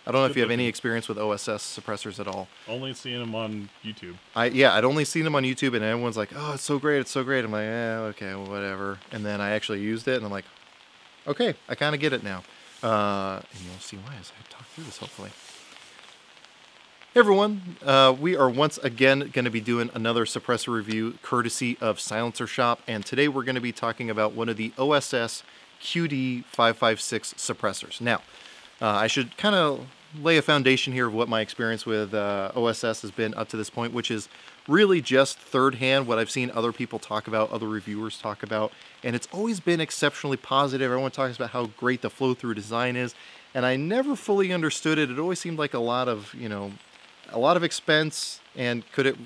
I don't know if you have any experience with OSS suppressors at all. Only seeing them on YouTube. I'd only seen them on YouTube, and everyone's like, "Oh, it's so great, it's so great." I'm like, okay, well, whatever. And then I actually used it, and I'm like, okay, I kind of get it now. And you'll see why as I talk through this, hopefully. Hey everyone, we are once again going to be doing another suppressor review courtesy of Silencer Shop, and today we're going to be talking about one of the OSS QD556 suppressors. Now, I should kind of lay a foundation here of what my experience with OSS has been up to this point, which is really just third-hand what I've seen other people talk about, other reviewers talk about, and it's always been exceptionally positive. Everyone talks about how great the flow-through design is, and I never fully understood it. It always seemed like a lot of expense, and could it,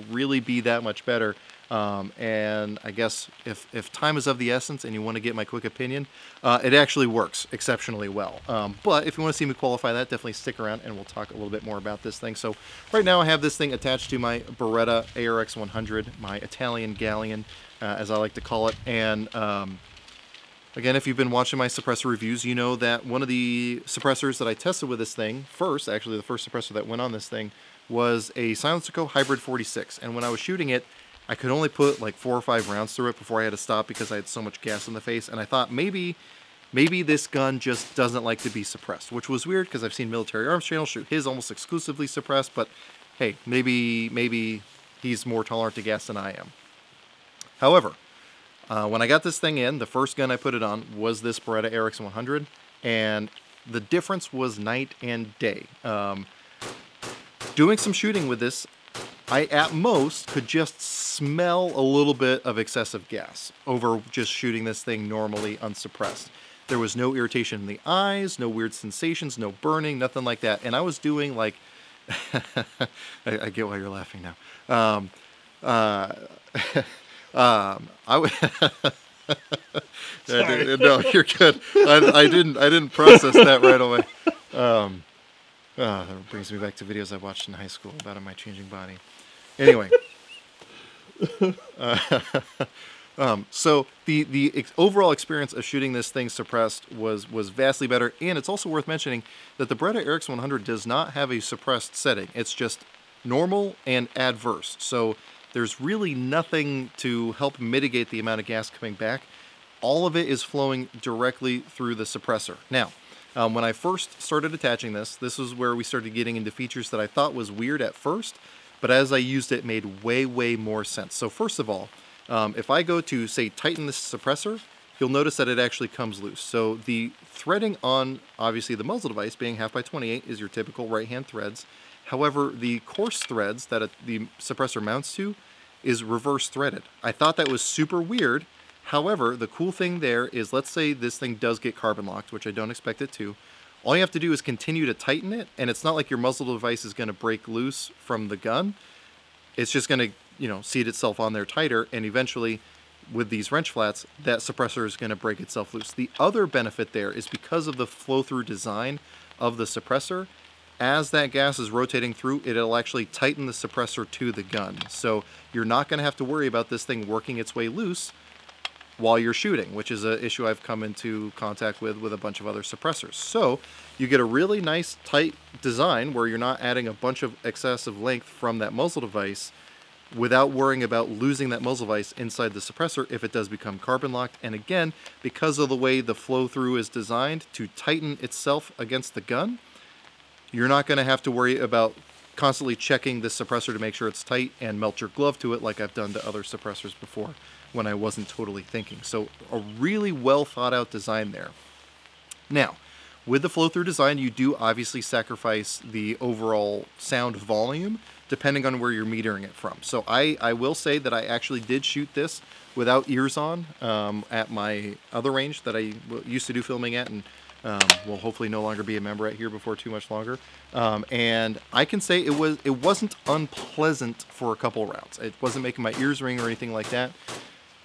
really be that much better? And I guess if time is of the essence and you want to get my quick opinion, it actually works exceptionally well. But if you want to see me qualify that, definitely stick around and we'll talk a little bit more about this thing. So right now I have this thing attached to my Beretta ARX 100, my Italian galleon, as I like to call it. And again, if you've been watching my suppressor reviews, you know that one of the suppressors that I tested with this thing, actually the first suppressor that went on this thing, was a Silencer Hybrid 46. And when I was shooting it, I could only put like 4 or 5 rounds through it before I had to stop because I had so much gas in the face. And I thought maybe this gun just doesn't like to be suppressed, which was weird because I've seen Military Arms Channel shoot his almost exclusively suppressed. But hey, maybe he's more tolerant to gas than I am. However, when I got this thing in, the first gun I put it on was this Beretta ARX 100, and the difference was night and day. Doing some shooting with this, I at most could just smell a little bit of excessive gas over just shooting this thing normally unsuppressed. There was no irritation in the eyes, no weird sensations, no burning, nothing like that. And I was doing like, I get why you're laughing now. No, you're good. I didn't process that right away. That brings me back to videos I watched in high school about my changing body. Anyway, so the overall experience of shooting this thing suppressed was vastly better, and it's also worth mentioning that the Beretta ARX 100 does not have a suppressed setting. It's just normal and adverse. So there's really nothing to help mitigate the amount of gas coming back. All of it is flowing directly through the suppressor. Now, when I first started attaching this was where we started getting into features that I thought was weird at first, but as I used it, made way more sense. So first of all, if I go to, say, tighten this suppressor, you'll notice that it actually comes loose. So the threading on, obviously, the muzzle device being 1/2x28 is your typical right-hand threads. However, the coarse threads that the suppressor mounts to is reverse threaded. I thought that was super weird. However, the cool thing there is, let's say this thing does get carbon locked, which I don't expect it to. All you have to do is continue to tighten it, and it's not like your muzzle device is going to break loose from the gun. It's just going to, seat itself on there tighter, and eventually, with these wrench flats, that suppressor is going to break itself loose. The other benefit there is because of the flow-through design of the suppressor, as that gas is rotating through, it'll actually tighten the suppressor to the gun. So you're not going to have to worry about this thing working its way loose while you're shooting, which is an issue I've come into contact with a bunch of other suppressors. So you get a really nice tight design where you're not adding a bunch of excessive length from that muzzle device without worrying about losing that muzzle device inside the suppressor if it does become carbon locked. And again, because of the way the flow through is designed to tighten itself against the gun, you're not going to have to worry about constantly checking the suppressor to make sure it's tight and melt your glove to it like I've done to other suppressors before when I wasn't totally thinking. So a really well thought out design there. Now, with the flow-through design, you do obviously sacrifice the overall sound volume depending on where you're metering it from. So I will say that I actually did shoot this without ears on at my other range that I used to do filming at, and will hopefully no longer be a member at here before too much longer. And I can say it wasn't unpleasant for a couple rounds. It wasn't making my ears ring or anything like that.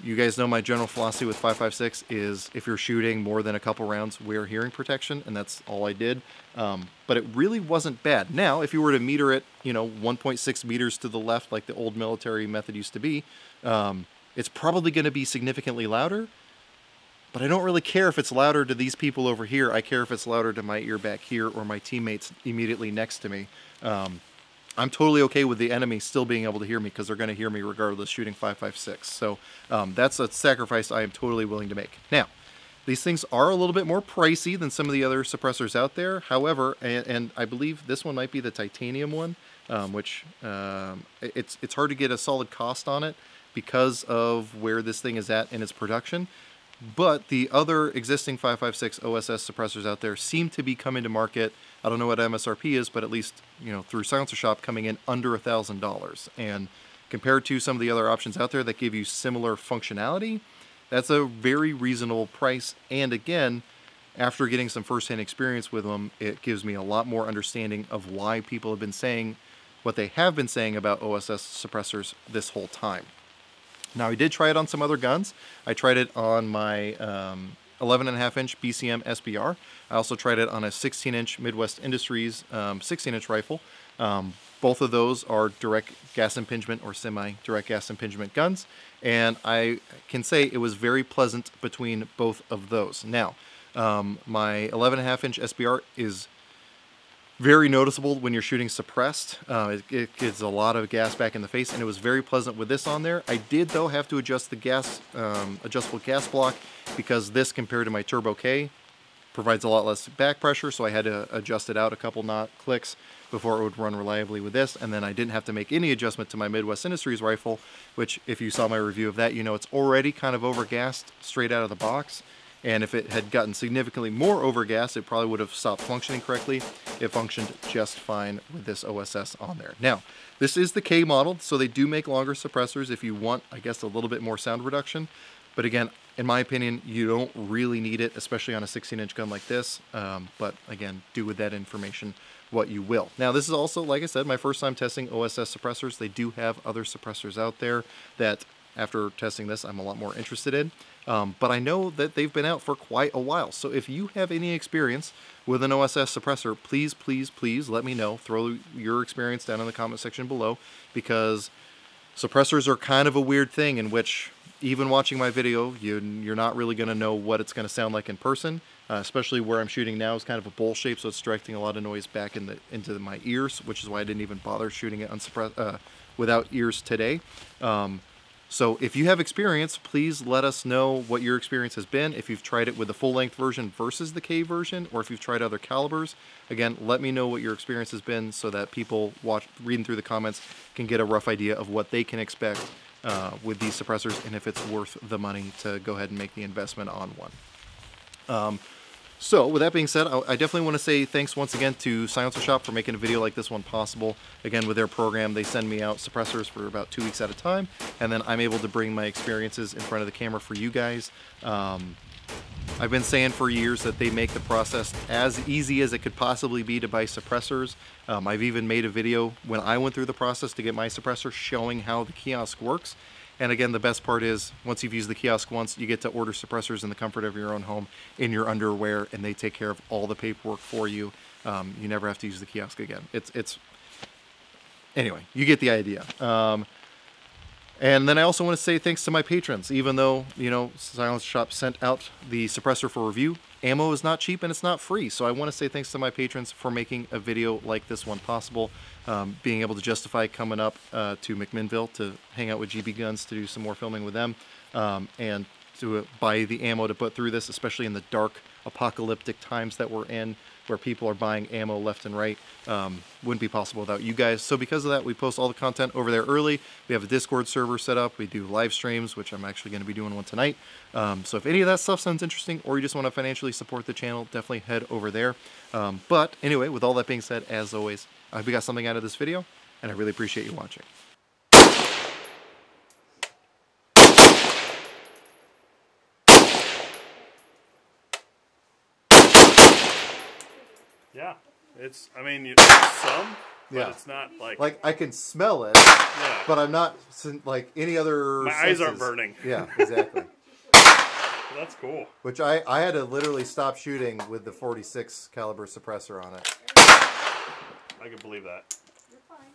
You guys know my general philosophy with 5.56 is if you're shooting more than a couple rounds, wear hearing protection, and that's all I did. But it really wasn't bad. Now, if you were to meter it, 1.6 meters to the left, like the old military method used to be, it's probably going to be significantly louder. But I don't really care if it's louder to these people over here. I care if it's louder to my ear back here or my teammates immediately next to me. I'm totally okay with the enemy still being able to hear me because they're going to hear me regardless shooting 5.56. So that's a sacrifice I am totally willing to make. Now, these things are a little bit more pricey than some of the other suppressors out there. However, and I believe this one might be the titanium one, which it's hard to get a solid cost on it because of where this thing is at in its production. But the other existing 5.56 OSS suppressors out there seem to be coming to market. I don't know what MSRP is, but at least, you know, through Silencer Shop coming in under $1,000. And compared to some of the other options out there that give you similar functionality, that's a very reasonable price. And again, after getting some firsthand experience with them, it gives me a lot more understanding of why people have been saying what they have been saying about OSS suppressors this whole time. Now, I did try it on some other guns. I tried it on my 11.5-inch BCM SBR. I also tried it on a 16-inch Midwest Industries 16-inch rifle. Both of those are direct gas impingement or semi-direct gas impingement guns, and I can say it was very pleasant between both of those. Now, my 11.5-inch SBR is very noticeable when you're shooting suppressed. It gets a lot of gas back in the face, and it was very pleasant with this on there. I did, though, have to adjust the gas adjustable gas block because this, compared to my Turbo K, provides a lot less back pressure, so I had to adjust it out a couple clicks before it would run reliably with this. And then I didn't have to make any adjustment to my Midwest Industries rifle, which, if you saw my review of that, you know it's already kind of overgassed straight out of the box. And if it had gotten significantly more overgas, it probably would have stopped functioning correctly. It functioned just fine with this OSS on there. Now, this is the K model, so they do make longer suppressors if you want, I guess, a little bit more sound reduction. But again, in my opinion, you don't really need it, especially on a 16-inch gun like this. But again, do with that information what you will. Now, this is also, like I said, my first time testing OSS suppressors. They do have other suppressors out there that, after testing this, I'm a lot more interested in. But I know that they've been out for quite a while. So if you have any experience with an OSS suppressor, please, please, please let me know. Throw your experience down in the comment section below, because suppressors are kind of a weird thing in which, even watching my video, you're not really going to know what it's going to sound like in person. Especially where I'm shooting now is kind of a bowl shape, so it's directing a lot of noise back into my ears, which is why I didn't even bother shooting it without ears today. So if you have experience, please let us know what your experience has been. If you've tried it with the full-length version versus the K version, or if you've tried other calibers. Again, let me know what your experience has been so that people reading through the comments can get a rough idea of what they can expect with these suppressors, and if it's worth the money to go ahead and make the investment on one. So with that being said, I definitely want to say thanks once again to Silencer Shop for making a video like this one possible. Again, with their program, they send me out suppressors for about 2 weeks at a time, and then I'm able to bring my experiences in front of the camera for you guys. I've been saying for years that they make the process as easy as it could possibly be to buy suppressors. I've even made a video when I went through the process to get my suppressor showing how the kiosk works. And again, the best part is, once you've used the kiosk once, you get to order suppressors in the comfort of your own home, in your underwear, and they take care of all the paperwork for you. You never have to use the kiosk again. Anyway, you get the idea. And then I also want to say thanks to my patrons. Even though, you know, Silencer Shop sent out the suppressor for review, ammo is not cheap and it's not free. So I want to say thanks to my patrons for making a video like this one possible. Being able to justify coming up to McMinnville to hang out with GB Guns to do some more filming with them, and to buy the ammo to put through this, especially in the dark apocalyptic times that we're in, where people are buying ammo left and right. Wouldn't be possible without you guys. So because of that, we post all the content over there early. We have a Discord server set up. We do live streams, which I'm actually going to be doing one tonight. So if any of that stuff sounds interesting, or you just want to financially support the channel, definitely head over there. But anyway, with all that being said, as always, I hope you got something out of this video, and I really appreciate you watching. Yeah, I mean, some, but yeah, it's not like I can smell it, yeah, but I'm not like any other my senses. eyes aren't burning. Yeah, exactly. That's cool. Which I had to literally stop shooting with the 46 caliber suppressor on it. I can believe that.